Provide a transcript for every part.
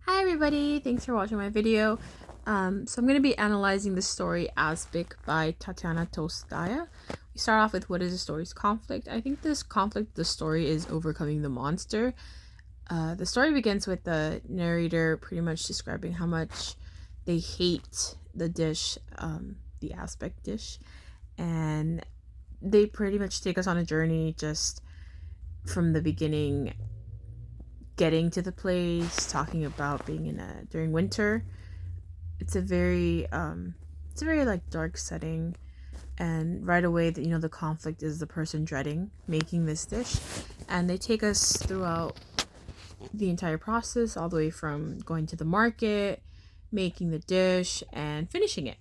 Hi everybody, thanks for watching my video. So I'm going to be analyzing the story Aspic by Tatiana Tolstaya. We start off with what is the story's conflict. I think this conflict, the story is overcoming the monster. The story begins with the narrator pretty much describing how much they hate the dish, the Aspic dish, and they pretty much take us on a journey just from the beginning, getting to the place, talking about being during winter. It's a very like dark setting, and right away the conflict is the person dreading making this dish, and they take us throughout the entire process, all the way from going to the market, making the dish, and finishing it.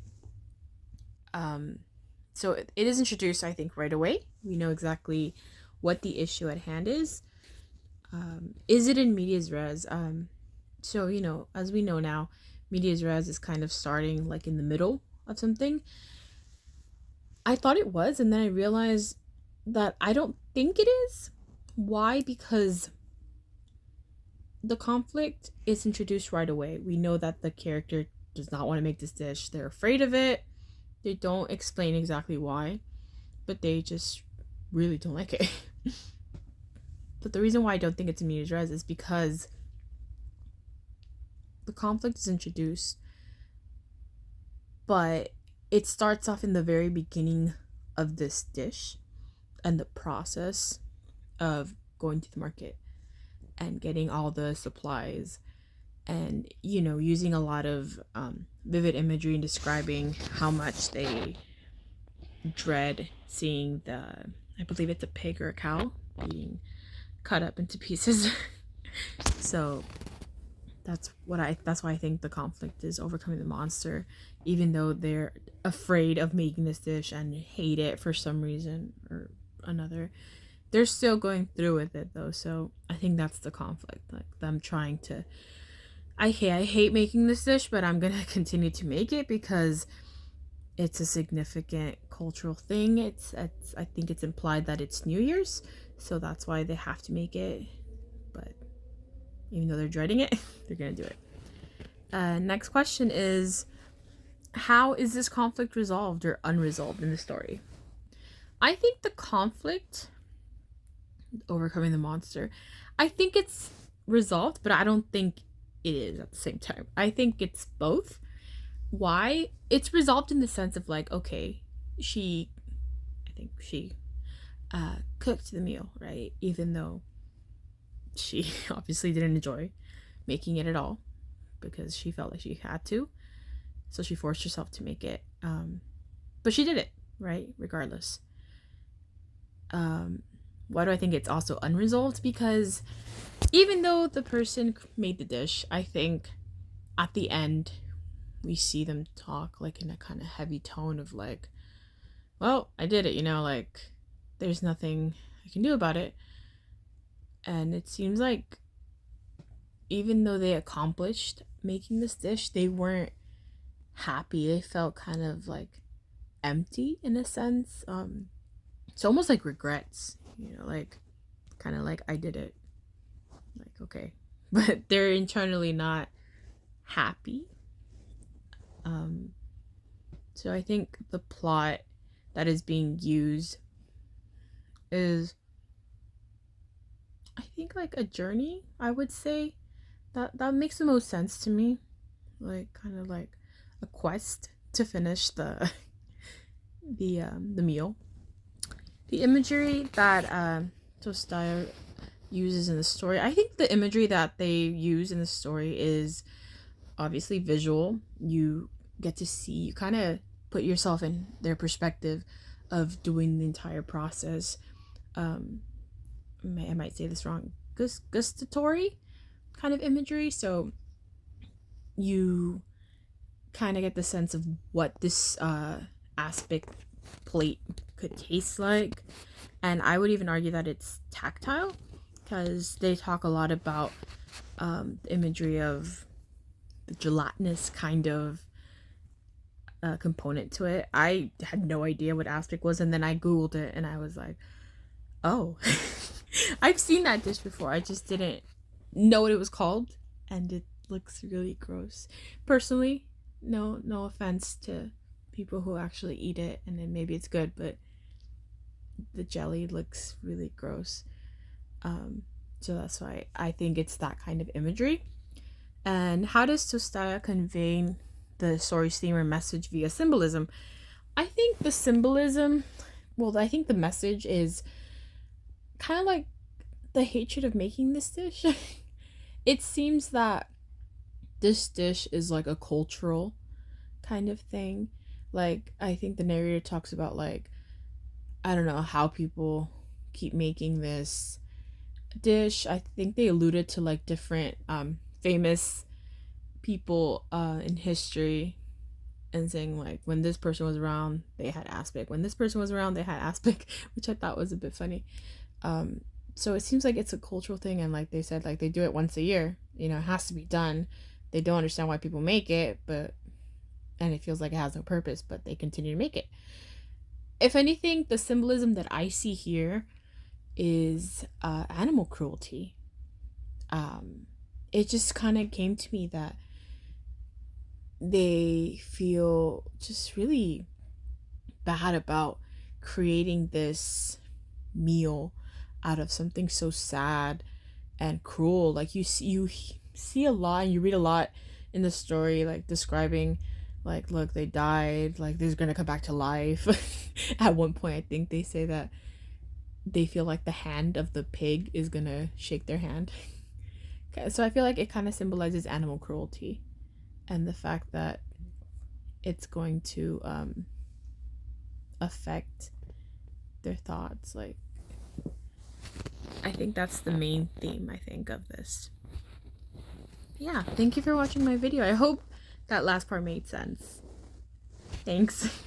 So it is introduced, I think, right away. We know exactly what the issue at hand is. Is it in medias res? So as we know now, medias res is kind of starting like in the middle of something. I thought it was, and then I realized that I don't think it is. Why? Because the conflict is introduced right away. We know that the character does not want to make this dish. They're afraid of it. They don't explain exactly why, but they just really don't like it. But the reason why I don't think it's in medias res is because the conflict is introduced, but it starts off in the very beginning of this dish and the process of going to the market and getting all the supplies, and using a lot of vivid imagery and describing how much they dread seeing I believe it's a pig or a cow being cut up into pieces. So that's why I think the conflict is overcoming the monster, even though they're afraid of making this dish and hate it for some reason or another. They're still going through with it though, so I think that's the conflict. Like them trying to, I hate making this dish, but I'm gonna continue to make it because it's a significant cultural thing. It's I think it's implied that it's New Year's, so that's why they have to make it. But even though they're dreading it, they're gonna do it. Next question is, how is this conflict resolved or unresolved in the story? I think the conflict, overcoming the monster, I think it's resolved, but I don't think it is at the same time. I think it's both. Why? It's resolved in the sense of like, okay, I think she cooked the meal, right? Even though she obviously didn't enjoy making it at all because she felt like she had to. So she forced herself to make it. But she did it, right? Regardless. Why do I think it's also unresolved? Because even though the person made the dish, I think at the end we see them talk like in a kind of heavy tone of like, well, I did it, like there's nothing I can do about it. And it seems like even though they accomplished making this dish, they weren't happy. They felt kind of like empty in a sense. It's almost like regrets, like kind of like I did it. Like, okay. But they're internally not happy. So I think the plot that is being used is, I think, like a journey, I would say. That makes the most sense to me. Like kind of like a quest to finish the meal. The imagery that Tolstoy uses in the story, I think the imagery that they use in the story is obviously visual. You get to see, you kind of put yourself in their perspective of doing the entire process. I might say this wrong, gustatory kind of imagery. So you kind of get the sense of what this aspic plate could taste like, and I would even argue that it's tactile because they talk a lot about the imagery of the gelatinous kind of component to it. I had no idea what aspic was, and then I googled it and I was like, oh, I've seen that dish before. I just didn't know what it was called, and looks really gross. Personally, no offense to people who actually eat it and then maybe it's good, but the jelly looks really gross. So that's why I think it's that kind of imagery. And how does tostada convey the story's theme or message via symbolism? I think the symbolism, well, I think the message is kind of like the hatred of making this dish. It seems that this dish is like a cultural kind of thing. Like, I think the narrator talks about, like, I don't know how people keep making this dish. I think they alluded to like different famous people in history and saying like when this person was around they had aspic, when this person was around they had aspic, which I thought was a bit funny. So it seems like it's a cultural thing, and like they said, like they do it once a year, you know, it has to be done. They don't understand why people make it, but and it feels like it has no purpose, but they continue to make it. If anything, the symbolism that I see here is animal cruelty. It just kind of came to me that they feel just really bad about creating this meal out of something so sad and cruel. Like you see a lot and you read a lot in the story, like describing like, look, they died, like they're gonna come back to life. At one point I think they say that they feel like the hand of the pig is gonna shake their hand. So I feel like it kind of symbolizes animal cruelty and the fact that it's going to affect their thoughts. Like, I think that's the main theme, I think, of this. Yeah, thank you for watching my video. I hope that last part made sense. Thanks.